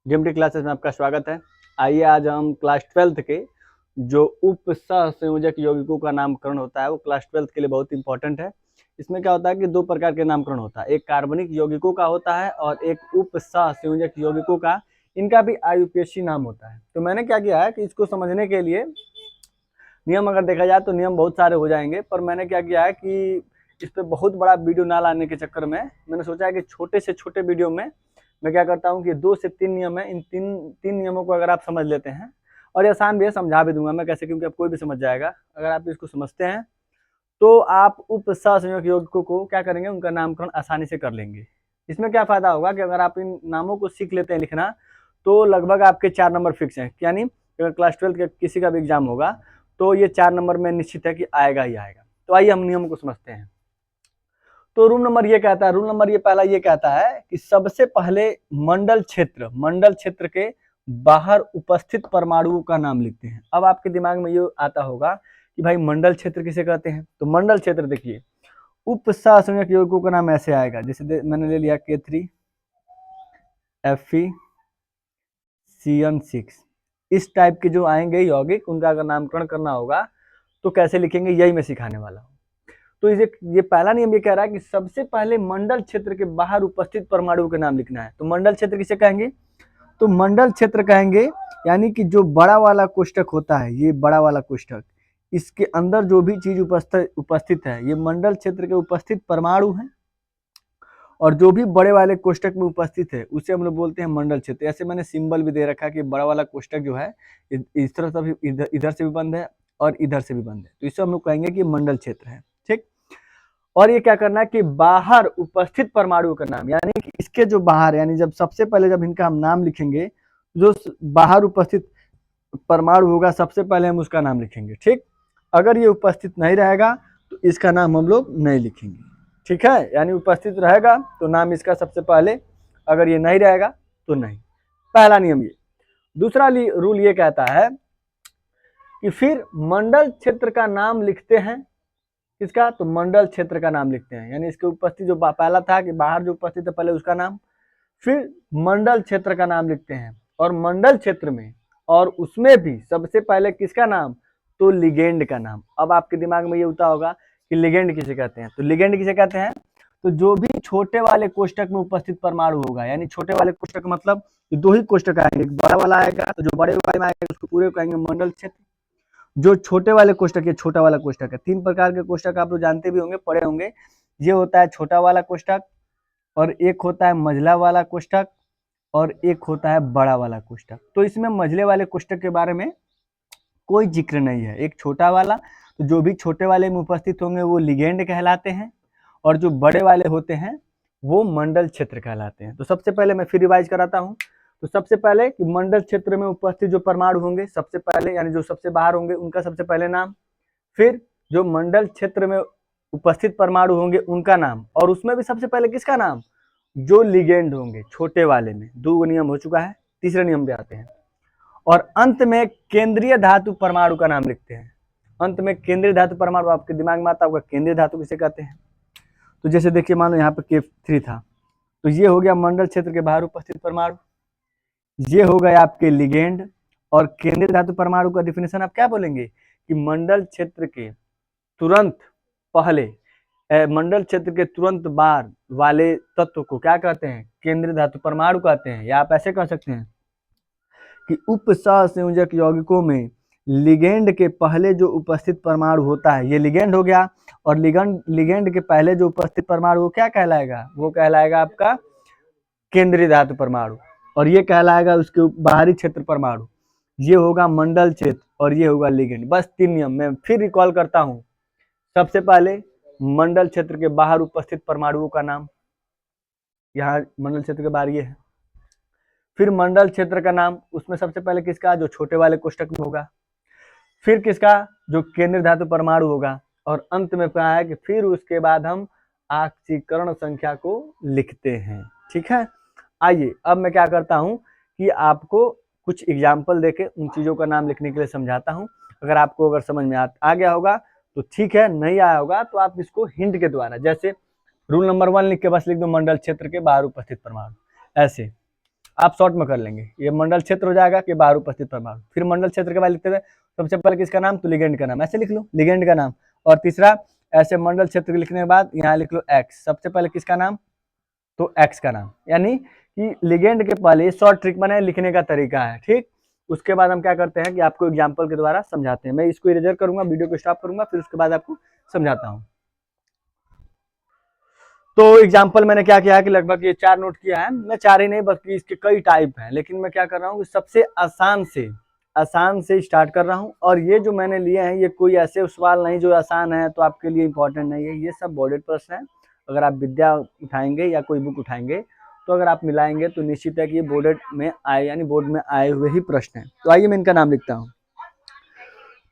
DMT classes में आपका स्वागत है। आइए आज हम क्लास 12th के जो उप सहसंयोजक यौगिकों का नामकरण होता है वो क्लास 12th के लिए बहुत इंपॉर्टेंट है। इसमें क्या होता है कि दो प्रकार के नामकरण होता है, एक कार्बनिक यौगिकों का होता है और एक उप सहसंयोजक यौगिकों का। इनका भी आईयूपीएसी नाम होता है। तो मैंने क्या किया है कि इसको समझने के लिए नियम अगर देखा जाए तो नियम बहुत सारे हो जाएंगे, पर मैंने क्या किया है कि इस पर बहुत बड़ा वीडियो ना लाने के चक्कर में मैंने सोचा है कि छोटे से छोटे वीडियो में मैं क्या करता हूँ कि 2 से 3 नियम है। इन तीन नियमों को अगर आप समझ लेते हैं, और ये आसान भी है, समझा भी दूंगा मैं कैसे, क्योंकि आप कोई भी समझ जाएगा अगर आप इसको समझते हैं, तो आप उप सहसंयोजक यौगिकों को क्या करेंगे, उनका नामकरण आसानी से कर लेंगे। इसमें क्या फायदा होगा कि अगर आप इन नामों को सीख लेते हैं लिखना, तो लगभग आपके 4 नंबर फिक्स हैं। यानी अगर क्लास 12 का किसी का भी एग्जाम होगा तो ये 4 नंबर में निश्चित है कि आएगा ही आएगा। तो आइए हम नियम को समझते हैं। तो रूल नंबर ये कहता है, रूल नंबर ये पहला ये कहता है कि सबसे पहले मंडल क्षेत्र के बाहर उपस्थित परमाणुओं का नाम लिखते हैं। अब आपके दिमाग में ये आता होगा कि भाई मंडल क्षेत्र किसे कहते हैं। तो मंडल क्षेत्र देखिए, उप सहसंयोजक यौगिकों का नाम ऐसे आएगा, जैसे मैंने ले लिया K3Fe CN6। इस टाइप के जो आएंगे यौगिक, उनका अगर नामकरण करना होगा तो कैसे लिखेंगे, यही मैं सिखाने वाला हूँ। तो ये पहला नियम ये कह रहा है कि सबसे पहले मंडल क्षेत्र के बाहर उपस्थित परमाणु के नाम लिखना है। तो मंडल क्षेत्र किसे कहेंगे, तो मंडल क्षेत्र कहेंगे यानी कि जो बड़ा वाला कोष्ठक होता है, ये बड़ा वाला कोष्ठक, इसके अंदर जो भी चीज उपस्थित है, ये मंडल क्षेत्र के उपस्थित परमाणु हैं। और जो भी बड़े वाले कोष्ठक में उपस्थित है उसे हम लोग बोलते हैं मंडल क्षेत्र। ऐसे मैंने सिंबल भी दे रखा है कि बड़ा वाला कोष्ठक जो है इस तरह से भी, इधर से भी बंद है और इधर से भी बंद है, तो इसे हम लोग कहेंगे कि मंडल क्षेत्र है। ठीक। और ये क्या करना है कि बाहर उपस्थित परमाणु का नाम, यानी कि इसके जो बाहर, यानी जब सबसे पहले जब इनका हम नाम लिखेंगे, जो बाहर उपस्थित परमाणु होगा सबसे पहले हम उसका नाम लिखेंगे। ठीक। अगर ये उपस्थित नहीं रहेगा तो इसका नाम हम लोग नहीं लिखेंगे। ठीक है, यानी उपस्थित रहेगा तो नाम इसका सबसे पहले, अगर ये नहीं रहेगा तो नहीं। पहला नियम ये। दूसरा रूल ये कहता है कि फिर मंडल क्षेत्र का नाम लिखते हैं। किसका, तो मंडल क्षेत्र का नाम लिखते हैं, यानी इसके उपस्थित जो पहला था कि बाहर जो उपस्थित है पहले उसका नाम, फिर मंडल क्षेत्र का नाम लिखते हैं। और मंडल क्षेत्र में और उसमें भी सबसे पहले किसका नाम, तो लिगेंड का नाम। अब आपके दिमाग में ये होता होगा कि लिगेंड किसे कहते हैं। तो लिगेंड किसे कहते हैं, तो जो भी छोटे वाले कोष्ठक में उपस्थित परमाणु होगा, यानी छोटे वाले कोष्ठक मतलब दो ही कोष्ठक आएंगे, एक बड़ा वाला आएगा, तो जो बड़े वाले में आएगा उसको पूरे कहेंगे मंडल क्षेत्र। जो छोटे वाले कोष्ठक, ये छोटा वाला कोष्ठक है। 3 प्रकार के कोष्ठक आप लोग जानते भी होंगे, पढ़े होंगे। ये होता है छोटा वाला कोष्ठक, और एक होता है मझला वाला कोष्ठक, और एक होता है बड़ा वाला कोष्ठक। तो इसमें मझले वाले कोष्ठक के बारे में कोई जिक्र नहीं है, एक छोटा वाला। तो जो भी छोटे वाले में उपस्थित होंगे वो लिगेंड कहलाते हैं, और जो बड़े वाले होते हैं वो मंडल क्षेत्र कहलाते हैं। तो सबसे पहले मैं फिर रिवाइज कराता हूँ। तो सबसे पहले कि मंडल क्षेत्र में उपस्थित जो परमाणु होंगे सबसे पहले, यानी जो सबसे बाहर होंगे उनका सबसे पहले नाम, फिर जो मंडल क्षेत्र में उपस्थित परमाणु होंगे उनका नाम, और उसमें भी सबसे पहले किसका नाम, जो लिगेंड होंगे छोटे वाले में। 2 नियम हो चुका है। तीसरे नियम पे आते हैं, और अंत में केंद्रीय धातु परमाणु का नाम लिखते हैं। अंत में केंद्रीय धातु परमाणु आपके दिमाग में आता होगा, केंद्रीय धातु किसे कहते हैं। तो जैसे देखिए, मान लो यहाँ पे K3 था, तो ये हो गया मंडल क्षेत्र के बाहर उपस्थित परमाणु, ये हो गए आपके लिगेंड। और केंद्रीय धातु परमाणु का डिफिनेशन आप क्या बोलेंगे कि मंडल क्षेत्र के तुरंत पहले, मंडल क्षेत्र के तुरंत बाहर वाले तत्व को क्या कहते हैं, केंद्रीय धातु परमाणु कहते हैं। या आप ऐसे कह सकते हैं कि उप सहसंयोजक यौगिकों में लिगेंड के पहले जो उपस्थित परमाणु होता है, ये लिगेंड हो गया, और लिगेंड के पहले जो उपस्थित परमाणु वो क्या कहलाएगा, वो कहलाएगा आपका केंद्रीय धातु परमाणु, और ये कहलाएगा उसके बाहरी क्षेत्र परमाणु। ये होगा मंडल क्षेत्र और ये होगा लिगेंड। बस 3 नियम मैं फिर रिकॉल करता हूं। सबसे पहले मंडल क्षेत्र के बाहर उपस्थित परमाणुओं का नाम, यहाँ मंडल क्षेत्र के बाहर ये है। फिर मंडल क्षेत्र का नाम, उसमें सबसे पहले किसका, जो छोटे वाले कोष्ठक में होगा। फिर किसका, जो केंद्रीय धातु परमाणु होगा। और अंत में क्या है कि फिर उसके बाद हम ऑक्सीकरण संख्या को लिखते हैं। ठीक है। आइए अब मैं क्या करता हूं कि आपको कुछ एग्जाम्पल देके उन चीजों का नाम लिखने के लिए समझाता हूं। अगर आपको अगर समझ में आ गया होगा तो ठीक है, नहीं आया होगा तो आप इसको हिंट के द्वारा, जैसे रूल नंबर 1 लिख के बस लिख दो मंडल क्षेत्र के बाहर उपस्थित परमाणु, ऐसे। आप शॉर्ट में कर लेंगे, ये मंडल क्षेत्र हो जाएगा कि बाहर उपस्थित परमाणु। फिर मंडल क्षेत्र के बाद लिखते हुए सबसे पहले किसका नाम, तो लिगेंड का नाम, ऐसे लिख लो लिगेंड का नाम। और तीसरा ऐसे मंडल क्षेत्र लिखने के बाद यहाँ लिख लो एक्स, सबसे पहले किसका नाम, तो एक्स का नाम। यानी कि लिगेंड के पहले शॉर्ट ट्रिक बने लिखने का तरीका है, ठीक। उसके बाद हम क्या करते हैं कि आपको एग्जाम्पल के द्वारा समझाते हैं। मैं इसको इरेजर करूंगा, वीडियो को स्टॉप करूंगा, फिर उसके बाद आपको समझाता हूँ। तो एग्जाम्पल मैंने क्या किया है कि लगभग ये 4 नोट किया है, मैं 4 ही नहीं बल्कि इसके कई टाइप हैं, लेकिन मैं क्या कर रहा हूँ कि सबसे आसान से स्टार्ट कर रहा हूँ। और ये जो मैंने लिए हैं ये कोई ऐसे सवाल नहीं जो आसान है तो आपके लिए इंपॉर्टेंट नहीं है, ये सब बोर्डेड प्रश्न है। अगर आप विद्या उठाएंगे या कोई बुक उठाएंगे तो अगर आप मिलाएंगे तो निश्चित है कि ये बोर्डेड में आए, यानी बोर्ड में आए हुए ही प्रश्न है। तो आइए मैं इनका नाम लिखता हूँ।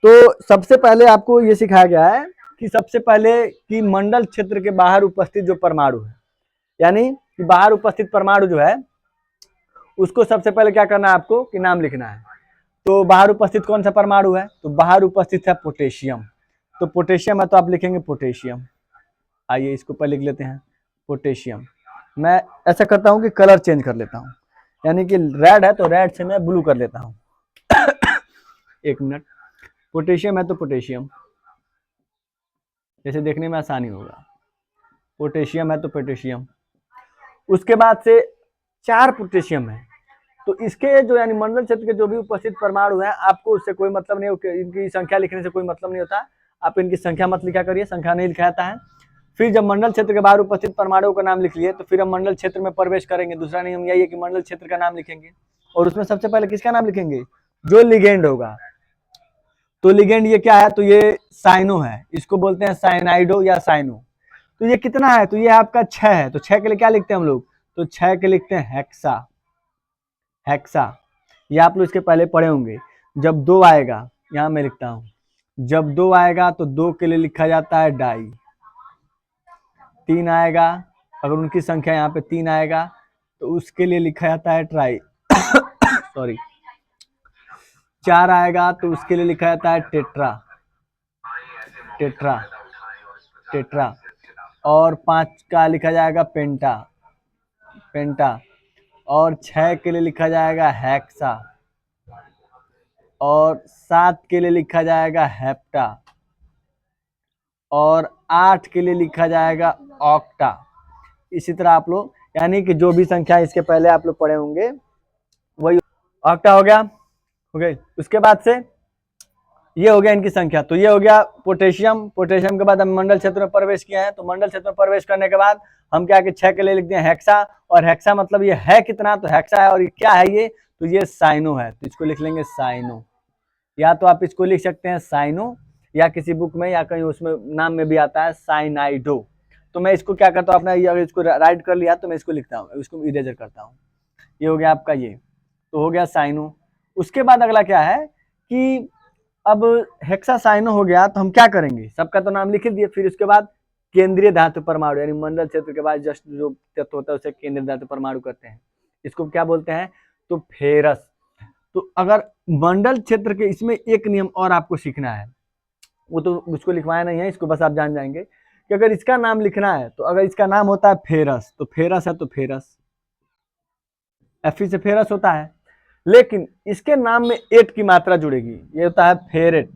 तो सबसे पहले आपको ये सिखाया गया है कि सबसे पहले कि मंडल क्षेत्र के बाहर उपस्थित जो परमाणु है, यानी कि बाहर उपस्थित परमाणु जो है उसको सबसे पहले क्या करना है आपको कि नाम लिखना है। तो बाहर उपस्थित कौन सा परमाणु है, तो बाहर उपस्थित है पोटेशियम। तो पोटेशियम है तो आप लिखेंगे पोटेशियम। आइए इसको पहले लिख लेते हैं पोटेशियम। मैं ऐसा करता हूं कि कलर चेंज कर लेता हूं, यानी कि रेड है तो रेड से मैं ब्लू कर लेता हूं। एक मिनट, पोटेशियम है तो पोटेशियम, जैसे देखने में आसानी होगा। पोटेशियम है तो पोटेशियम। उसके बाद से 4 पोटेशियम है, तो इसके जो यानी मंडल क्षेत्र के जो भी उपस्थित परमाणु है आपको उससे कोई मतलब नहीं, इनकी संख्या लिखने से कोई मतलब नहीं होता। आप इनकी संख्या मत लिखा करिए, संख्या नहीं लिखा जाता है। फिर जब मंडल क्षेत्र के बाहर उपस्थित परमाणुओं का नाम लिख लिए तो फिर हम मंडल क्षेत्र में प्रवेश करेंगे। दूसरा नियम यही है कि मंडल क्षेत्र का नाम लिखेंगे और उसमें सबसे पहले किसका नाम लिखेंगे, जो लिगेंड होगा। तो लिगेंड ये क्या है, तो ये साइनो है, इसको बोलते हैं साइनाइडो या साइनो। तो ये कितना है, तो ये आपका 6 है। तो 6 के लिए क्या लिखते हैं हम लोग, तो 6 के लिखते हैं हेक्सा। हेक्सा ये आप लोग इसके पहले पढ़े होंगे। जब 2 आएगा, यहां मैं लिखता हूं, जब 2 आएगा तो 2 के लिए लिखा जाता है डाई। 3 आएगा, अगर उनकी संख्या यहाँ पे 3 आएगा तो उसके लिए लिखा जाता है ट्राई। सॉरी। 4 आएगा तो उसके लिए लिखा जाता है टेट्रा। Tetra tetra. और 5 का लिखा जाएगा पेंटा। पेंटा। और 6 के लिए लिखा जाएगा हेक्सा। और 7 के लिए लिखा जाएगा हेप्टा। और 8 के लिए लिखा जाएगा ऑक्टा। इसी तरह आप लोग, यानी कि जो भी संख्या इसके पहले आप लोग पढ़े होंगे वही। ऑक्टा हो गया, हो गई। उसके बाद से ये हो गया इनकी संख्या। तो ये हो गया पोटेशियम। पोटेशियम के बाद हम मंडल क्षेत्र में प्रवेश किए हैं। तो मंडल क्षेत्र में प्रवेश करने के बाद हम क्या कि 6 के लिए लिख दिए हेक्सा। और हेक्सा मतलब ये है कितना, तो हेक्सा है। और ये क्या है, ये तो ये साइनो है, तो इसको लिख लेंगे साइनो। या तो आप इसको लिख सकते हैं साइनो, या किसी बुक में या कहीं उसमें नाम में भी आता है साइनाइडो। तो मैं इसको क्या करता हूँ, अपना अगर इसको राइट कर लिया तो मैं इसको लिखता हूँ, इसको इरेजर करता हूँ। ये हो गया आपका, ये तो हो गया साइनो। उसके बाद अगला क्या है कि अब हेक्सा साइनो हो गया तो हम क्या करेंगे, सबका तो नाम लिख दिए। फिर उसके बाद केंद्रीय धातु परमाणु, यानी मंडल क्षेत्र के बाद जस्ट जो तत्व होता है उसे केंद्रीय धातु परमाणु कहते हैं। इसको क्या बोलते हैं, तो फेरस। तो अगर मंडल क्षेत्र के, इसमें एक नियम और आपको सीखना है, वो तो उसको लिखवाया नहीं है, इसको बस आप जान जाएंगे कि अगर इसका नाम लिखना है तो अगर इसका नाम होता है फेरस तो फेरस है तो फेरस, एफ से फेरस होता है। लेकिन इसके नाम में एट की मात्रा जुड़ेगी, ये होता है फेरेट।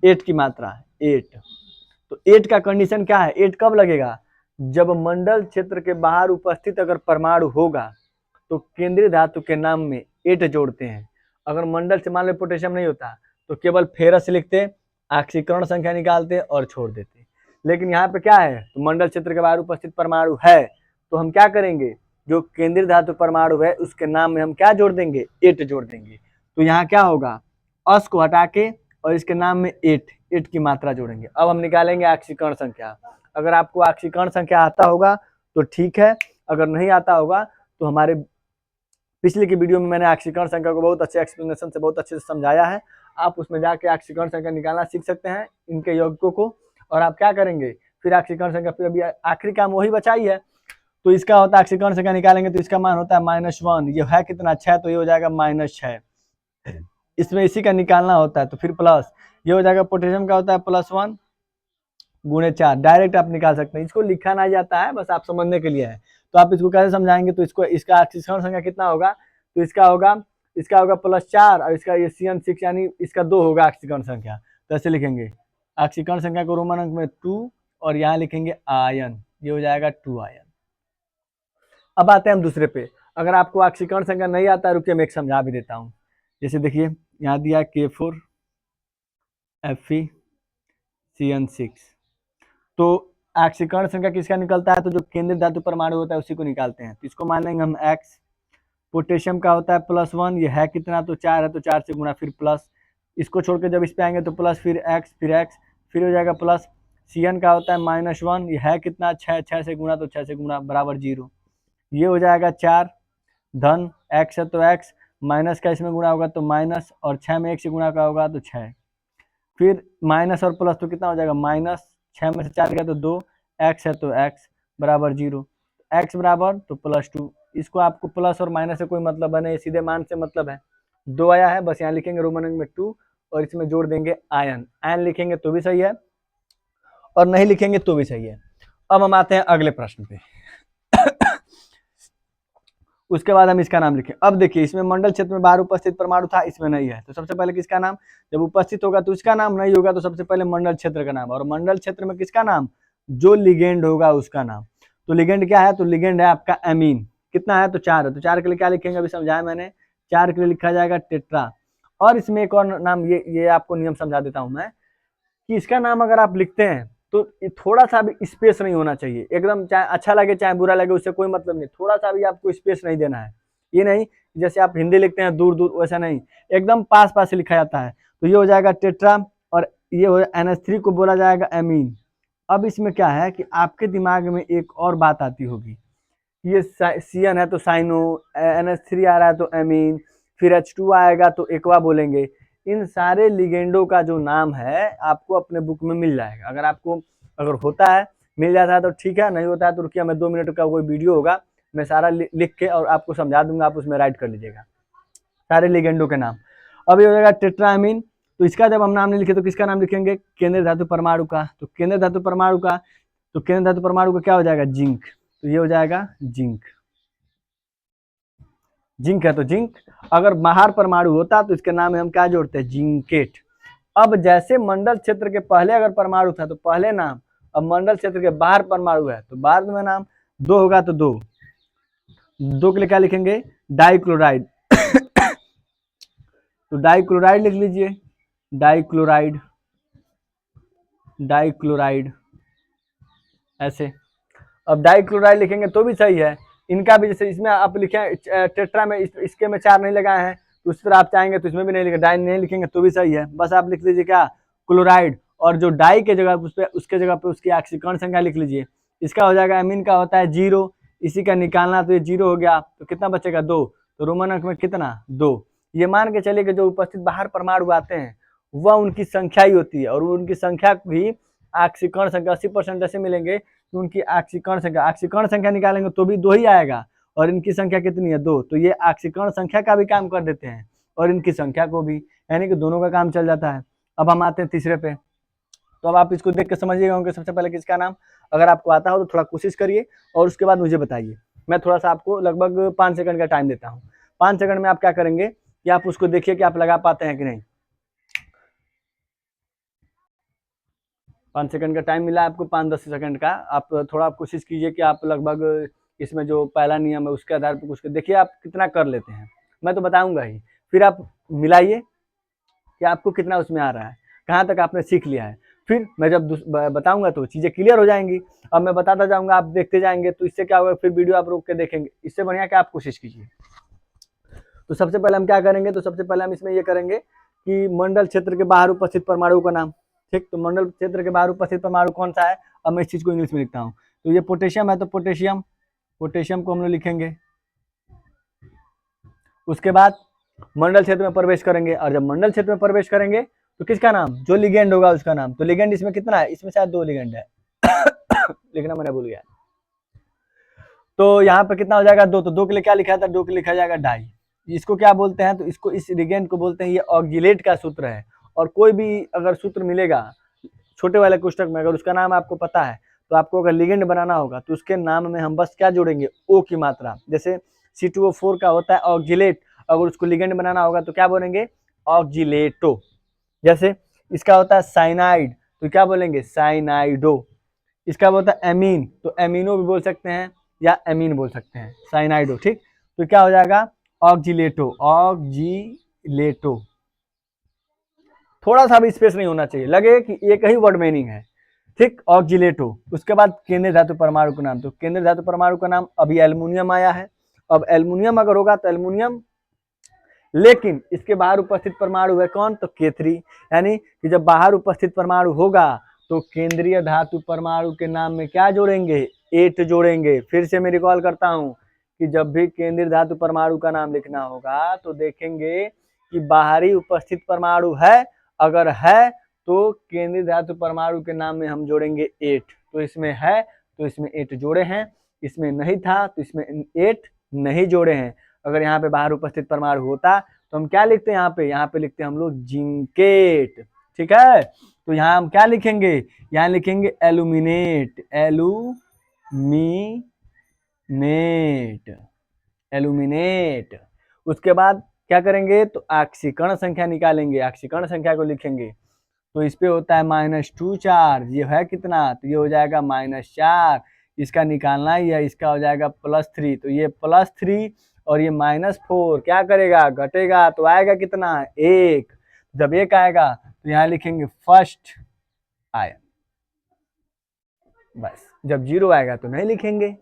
एट की मात्रा, एट। तो एट का कंडीशन क्या है, एट कब लगेगा, जब मंडल क्षेत्र के बाहर उपस्थित अगर परमाणु होगा तो केंद्रीय धातु के नाम में एट जोड़ते हैं। अगर मंडल से मान लो पोटेशियम नहीं होता तो केवल फेरस लिखते, ऑक्सीकरण संख्या निकालते और छोड़ देते। लेकिन यहाँ पे क्या है, तो मंडल क्षेत्र के बाहर उपस्थित परमाणु है तो हम क्या करेंगे, जो केंद्रीय धातु परमाणु है उसके नाम में हम क्या जोड़ देंगे, एट जोड़ देंगे। तो यहाँ क्या होगा, अस को हटा के और इसके नाम में एट की मात्रा जोड़ेंगे। अब हम निकालेंगे ऑक्सीकरण संख्या। अगर आपको ऑक्सीकरण संख्या आता होगा तो ठीक है, अगर नहीं आता होगा तो हमारे पिछले की वीडियो में मैंने ऑक्सीकरण संख्या को बहुत अच्छे एक्सप्लेनेशन से बहुत अच्छे से समझाया है। आप उसमें जाके ऑक्सीकरण संख्या निकालना सीख सकते हैं इनके यौगिकों को। और आप क्या करेंगे, फिर ऑक्सीकरण संख्या, फिर अभी आखिरी काम वही बचा ही है। तो इसका होता है ऑक्सीकरण संख्या निकालेंगे तो इसका मान होता है -1। ये है कितना, 6, तो ये हो जाएगा -6। इसमें इसी का निकालना होता है तो फिर प्लस, ये हो जाएगा पोटेशियम का होता है +1 × 4। डायरेक्ट आप निकाल सकते हैं, इसको लिखा नहीं जाता है, बस आप समझने के लिए है। तो आप इसको कैसे समझाएंगे, तो इसको, इसका ऑक्सीकरण संख्या कितना होगा, तो इसका होगा +4 और इसका ये CN6 यानी इसका 2 होगा ऑक्सीकरण संख्या। तो ऐसे लिखेंगे ऑक्सीकरण संख्या को रोमन अंक में 2 और यहाँ लिखेंगे आयन, ये हो जाएगा 2 आयन। अब आते हैं हम दूसरे पे। अगर आपको ऑक्सीकरण संख्या नहीं आता है, रुकिए मैं एक समझा भी देता हूँ। जैसे देखिए यहाँ दिया K4 FeCN6, तो ऑक्सीकरण संख्या किसका निकलता है, तो जो केंद्रीय धातु परमाणु होता है उसी को निकालते हैं। तो इसको मान लेंगे हम X। पोटेशियम का होता है +1, ये है कितना, तो 4 है, तो 4 से गुणा फिर प्लस, इसको छोड़ के जब इस पे आएंगे तो प्लस फिर x फिर हो जाएगा प्लस। Cn का होता है -1, ये है कितना 6, 6 से गुणा तो 6 से गुणा बराबर 0, ये हो जाएगा 4 धन x है तो x, माइनस का इसमें गुणा होगा तो माइनस, और 6 में 1 से गुणा का होगा तो 6, फिर माइनस और प्लस तो कितना हो जाएगा -6 में से 4 गया तो 2, x है तो x बराबर 0, x बराबर तो +2। इसको आपको प्लस और माइनस से कोई मतलब है नहीं, सीधे मान से मतलब है। 2 आया है, बस यहाँ लिखेंगे रोमन अंक में 2 और इसमें जोड़ देंगे आयन। आयन लिखेंगे तो भी सही है और नहीं लिखेंगे तो भी सही है। अब हम आते हैं अगले प्रश्न पे। उसके बाद हम इसका नाम लिखें। अब देखिए इसमें मंडल क्षेत्र में बाहर उपस्थित परमाणु था, इसमें नहीं है, तो सबसे पहले किसका नाम, जब उपस्थित होगा तो इसका नाम, नहीं होगा तो सबसे पहले मंडल क्षेत्र का नाम, और मंडल क्षेत्र में किसका नाम, जो लिगेंड होगा उसका नाम। तो लिगेंड क्या है, तो लिगेंड है आपका एमीन। कितना है, तो 4 है, तो 4 के लिए क्या लिखेंगे, अभी समझाया मैंने, 4 के लिए लिखा जाएगा टेट्रा। और इसमें एक और नाम, ये आपको नियम समझा देता हूं मैं, कि इसका नाम अगर आप लिखते हैं तो थोड़ा सा भी स्पेस नहीं होना चाहिए, एकदम चाहे अच्छा लगे चाहे बुरा लगे उससे कोई मतलब नहीं, थोड़ा सा भी आपको स्पेस नहीं देना है। ये नहीं जैसे आप हिंदी लिखते हैं दूर दूर, वैसा नहीं, एकदम पास पास से लिखा जाता है। तो ये हो जाएगा टेट्रा और ये हो NH3 को बोला जाएगा एमीन। अब इसमें क्या है कि आपके दिमाग में एक और बात आती होगी, ये CN है तो साइनो, NH3 आ रहा है तो एमीन, फिर H2 आएगा तो एक्वा बोलेंगे। इन सारे लिगेंडों का जो नाम है आपको अपने बुक में मिल जाएगा। अगर होता है मिल जाता है तो ठीक है, नहीं होता है तो रुकिए, मैं 2 मिनट का कोई वीडियो होगा, मैं सारा लिख के और आपको समझा दूंगा, आप उसमें राइट कर लीजिएगा सारे लिगेंडों के नाम। अब ये हो जाएगा टेट्रामीन। तो इसका जब हम नाम नहीं लिखे तो किसका नाम लिखेंगे, केंद्रीय धातु परमाणु का। तो केंद्रीय धातु परमाणु का क्या हो जाएगा, जिंक। तो ये हो जाएगा जिंक। जिंक है तो जिंक। अगर बाहर परमाणु होता तो इसके नाम में हम क्या जोड़ते हैं, जिंकेट। अब जैसे मंडल क्षेत्र के पहले अगर परमाणु था तो पहले नाम, अब मंडल क्षेत्र के बाहर परमाणु है तो बाद में नाम, 2 होगा तो 2 के लिए क्या लिखेंगे, डाइक्लोराइड। तो डाइक्लोराइड लिख लीजिए, डाइक्लोराइड ऐसे। अब डाइक्लोराइड लिखेंगे तो भी सही है। इनका भी जैसे इसमें आप लिखे टेट्रा में इसके में 4 नहीं लगाए हैं, तो उस तरह आप चाहेंगे तो इसमें भी नहीं लिखे, डाई नहीं लिखेंगे तो भी सही है, बस आप लिख लीजिए क्या, क्लोराइड, और जो डाई के जगह उसके जगह पे उसकी ऑक्सीकरण संख्या लिख लीजिए। इसका हो जाएगा एमीन का होता है 0, इसी का निकालना, तो ये 0 हो गया, तो कितना बचेगा 2, तो रोमन अंक में कितना 2। ये मान के चलिए कि जो उपस्थित बाहर परमाणु आते हैं वह उनकी संख्या ही होती है, और उनकी संख्या भी ऑक्सीकरण संख्या 80% ऐसे मिलेंगे कि उनकी ऑक्सीकरण संख्या निकालेंगे तो भी 2 ही आएगा, और इनकी संख्या कितनी है 2, तो ये ऑक्सीकरण संख्या का भी काम कर देते हैं और इनकी संख्या को भी, यानी कि दोनों का काम चल जाता है। अब हम आते हैं तीसरे पे। तो अब आप इसको देख के समझिएगा कि सबसे पहले किसका नाम, अगर आपको आता हो तो थोड़ा कोशिश करिए और उसके बाद मुझे बताइए। मैं थोड़ा सा आपको लगभग 5 सेकंड का टाइम देता हूँ। 5 सेकंड में आप क्या करेंगे कि आप उसको देखिए कि आप लगा पाते हैं कि नहीं। 5 सेकंड का टाइम मिला आपको, 5-10 सेकंड का। आप थोड़ा कोशिश कीजिए कि आप लगभग इसमें जो पहला नियम है उसके आधार पर कुछ देखिए आप कितना कर लेते हैं। मैं तो बताऊंगा ही, फिर आप मिलाइए कि आपको कितना उसमें आ रहा है, कहाँ तक आपने सीख लिया है। फिर मैं जब बताऊंगा तो चीज़ें क्लियर हो जाएंगी। अब मैं बताता जाऊंगा, आप देखते जाएंगे, तो इससे क्या होगा, फिर वीडियो आप रोक के देखेंगे। इससे बढ़िया कि आप कोशिश कीजिए। तो सबसे पहले हम क्या करेंगे, तो सबसे पहले हम इसमें ये करेंगे कि मंडल क्षेत्र के बाहर उपस्थित परमाणु का नाम। ठीक, तो मंडल क्षेत्र के बाहर उपस्थित परमाणु कौन सा है, अब मैं इस चीज को इंग्लिश में लिखता हूँ। तो ये पोटेशियम है, तो पोटेशियम को हम लोग लिखेंगे। उसके बाद मंडल क्षेत्र में प्रवेश करेंगे, और जब मंडल क्षेत्र में प्रवेश करेंगे तो किसका नाम, जो लिगेंड होगा उसका नाम। तो लिगेंड इसमें कितना है, इसमें शायद 2 लिगेंड है लिखना मैंने भूल गया। तो यहाँ पे कितना हो जाएगा 2, तो 2 के लिए क्या लिखा था, 2 के लिए लिखा जाएगा डाई। इसको क्या बोलते हैं, तो इसको, इस लिगेंड को बोलते हैं, ये ऑक्जिलेट का सूत्र है। और कोई भी अगर सूत्र मिलेगा छोटे वाले कोष्टक में, अगर उसका नाम आपको पता है, तो आपको अगर लिगेंड बनाना होगा तो उसके नाम में हम बस क्या जोड़ेंगे, ओ की मात्रा। जैसे C2O4 का होता है ऑक्जिलेट, अगर उसको लिगेंड बनाना होगा तो क्या बोलेंगे, ऑक्जिलेटो। जैसे इसका होता है साइनाइड, तो क्या बोलेंगे, साइनाइडो। इसका होता है एमीन, तो एमिनो भी बोल सकते हैं या एमीन बोल सकते हैं, साइनाइडो। ठीक, तो क्या हो जाएगा, ऑक्जिलेटो, ऑक्जिलेटो। थोड़ा सा भी स्पेस नहीं होना चाहिए, लगे कि एक ही वर्ड मीनिंग है। ठीक, ऑक्जिलेटो। उसके बाद केंद्रीय धातु परमाणु का नाम, तो केंद्रीय धातु परमाणु का नाम अभी एल्युमिनियम आया है। अब एल्युमिनियम अगर होगा तो एल्युमिनियम, लेकिन इसके बाहर उपस्थित परमाणु है कौन, तो K3, यानी कि जब बाहर उपस्थित परमाणु होगा तो केंद्रीय धातु परमाणु के नाम में क्या जोड़ेंगे, 8 जोड़ेंगे। फिर से मैं रिकॉल करता हूं कि जब भी केंद्रीय धातु परमाणु का नाम लिखना होगा तो देखेंगे कि बाहरी उपस्थित परमाणु है, अगर है तो केंद्रीय धातु परमाणु के नाम में हम जोड़ेंगे 8। तो इसमें है तो इसमें 8 जोड़े हैं, इसमें नहीं था तो इसमें 8 नहीं जोड़े हैं। अगर यहाँ पे बाहर उपस्थित परमाणु होता तो हम क्या लिखते हैं, यहाँ पे लिखते हैं हम लोग जिंकेट। ठीक है, तो यहाँ हम क्या लिखेंगे, यहाँ लिखेंगे एल्यूमिनेट, एल्यूमिनेट, एल्यूमिनेट। उसके बाद क्या करेंगे, तो ऑक्सीकरण संख्या निकालेंगे, ऑक्सीकरण संख्या को लिखेंगे। तो इस पे होता है -2 चार्ज, ये है कितना, तो ये हो जाएगा -4, इसका निकालना ही है, इसका हो जाएगा +3, तो ये +3 और ये -4 क्या करेगा, घटेगा, तो आएगा कितना, 1। जब 1 आएगा तो यहाँ लिखेंगे फर्स्ट आयन, बस। जब 0 आएगा तो नहीं लिखेंगे।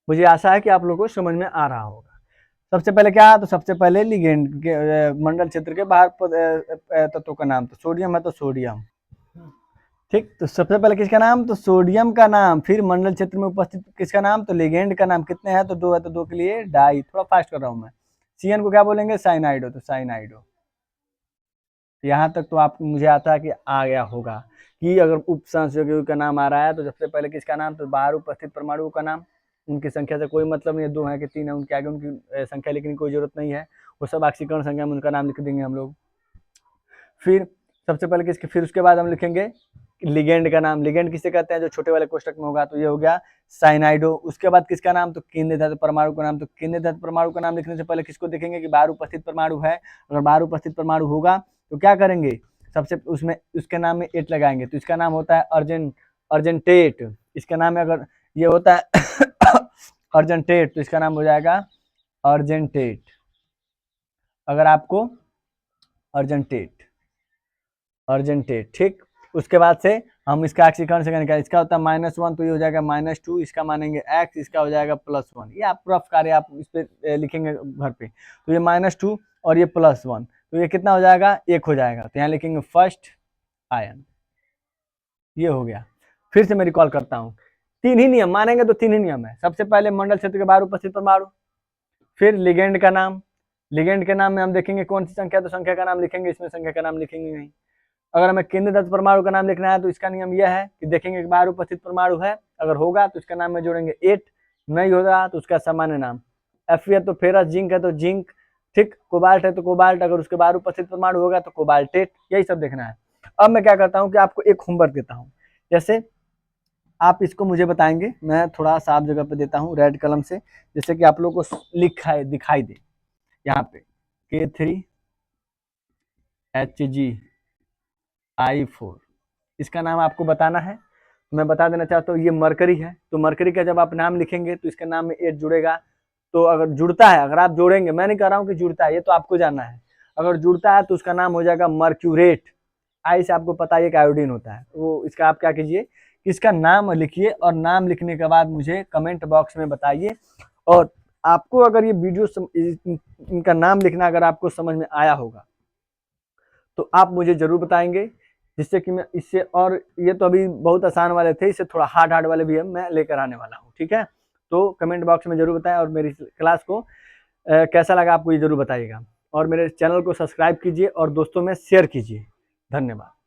मुझे आशा है कि आप लोगों को समझ में आ रहा होगा। सबसे पहले क्या, तो सबसे पहले लिगेंड के मंडल क्षेत्र के बाहर तत्वों का नाम, तो सोडियम है तो सोडियम। ठीक, तो सबसे पहले किसका नाम, तो सोडियम का नाम। फिर मंडल क्षेत्र में उपस्थित किसका नाम, तो लिगेंड का नाम। कितने हैं, तो 2 है, तो 2 के लिए डाई। थोड़ा फास्ट कर रहा हूं मैं। CN को क्या बोलेंगे, साइनाइडो, तो साइनाइडो। यहाँ तक तो आप मुझे आता है कि आ गया होगा कि अगर उप सहसहयोगियों का नाम आ रहा है तो सबसे पहले किसका नाम, तो बाहर उपस्थित परमाणुओं का नाम। उनकी संख्या से कोई मतलब नहीं है, 2 है कि 3 है, उनके आगे उनकी संख्या लिखने की कोई जरूरत नहीं है, वो सब ऑक्सीकरण संख्या में उनका नाम लिख देंगे हम लोग। फिर सबसे पहले किसके, फिर उसके बाद हम लिखेंगे लिगेंड का नाम। लिगेंड किसे कहते हैं, जो छोटे वाले कोष्टक में होगा, तो ये हो गया साइनाइडो। उसके बाद किसका नाम, तो केंद्रीय धातु परमाणु का नाम। तो केंद्रीय धातु परमाणु का नाम लिखने से पहले किसको देखेंगे कि बाहर उपस्थित परमाणु है। अगर बाहर उपस्थित परमाणु होगा तो क्या करेंगे, सबसे उसमें उसके नाम में 8 लगाएंगे, तो इसका नाम होता है अर्जेंटेट। इसका नाम है, अगर ये होता है अर्जेंटेट, तो इसका नाम हो जाएगा अर्जेंटेट। अगर आपको अर्जेंटेट, अर्जेंटेट। ठीक, उसके बाद से हम इसका ऑक्सीकरण संख्या निकालें। इसका होता है -1, तो ये हो जाएगा -2, इसका मानेंगे x, इसका हो जाएगा +1। ये आप रफ कार्य आप इस पे लिखेंगे घर पे। तो ये -2 और ये +1, तो ये कितना हो जाएगा, 1 हो जाएगा। तो यहाँ लिखेंगे फर्स्ट आयन, ये हो गया। फिर से मैं रिकॉल करता हूँ, 3 ही नियम मानेंगे तो 3 ही नियम है। सबसे पहले मंडल क्षेत्र के बाहर उपस्थित परमाणु, फिर लिगेंड का नाम। लिगेंड के नाम में हम देखेंगे कौन सी संख्या, तो संख्या का नाम लिखेंगे, इसमें संख्या का नाम लिखेंगे नहीं। अगर हमें केंद्रीय धातु परमाणु का नाम लिखना है तो इसका नियम यह है कि देखेंगे कि बाहर उपस्थित परमाणु है, अगर होगा तो इसका नाम में जोड़ेंगे 8, नहीं होगा तो उसका सामान्य नाम। Fe है तो फेरस, जिंक है तो जिंक, ठीक, कोबाल्ट है तो कोबाल्ट, अगर उसके बाहर उपस्थित परमाणु होगा तो कोबाल्टेट, यही सब देखना है। अब मैं क्या करता हूँ कि आपको एक होमवर्क देता हूँ, जैसे आप इसको मुझे बताएंगे, मैं थोड़ा साफ जगह पे देता हूँ रेड कलम से, जैसे कि आप लोग को लिखा दिखाई दे। यहाँ पे K3Hg इसका नाम आपको बताना है। मैं बता देना चाहता हूँ, ये मरकरी है, तो मरकरी का जब आप नाम लिखेंगे तो इसके नाम में 8 जुड़ेगा। तो अगर जुड़ता है, अगर आप जोड़ेंगे, मैं नहीं कह रहा हूँ कि जुड़ता है, ये तो आपको जानना है। अगर जुड़ता है तो उसका नाम हो जाएगा मर्क्यूरेट। आई से आपको पता है कि आयोडीन होता है, तो इसका आप क्या कीजिए कि इसका नाम लिखिए, और नाम लिखने के बाद मुझे कमेंट बॉक्स में बताइए। और आपको अगर ये वीडियो इनका नाम लिखना अगर आपको समझ में आया होगा तो आप मुझे जरूर बताएंगे, जिससे कि मैं इससे, और ये तो अभी बहुत आसान वाले थे, इससे थोड़ा हार्ड वाले भी मैं लेकर आने वाला हूँ। ठीक है, तो कमेंट बॉक्स में जरूर बताएं, और मेरी क्लास को कैसा लगा आपको ये जरूर बताइएगा, और मेरे चैनल को सब्सक्राइब कीजिए और दोस्तों में शेयर कीजिए। धन्यवाद।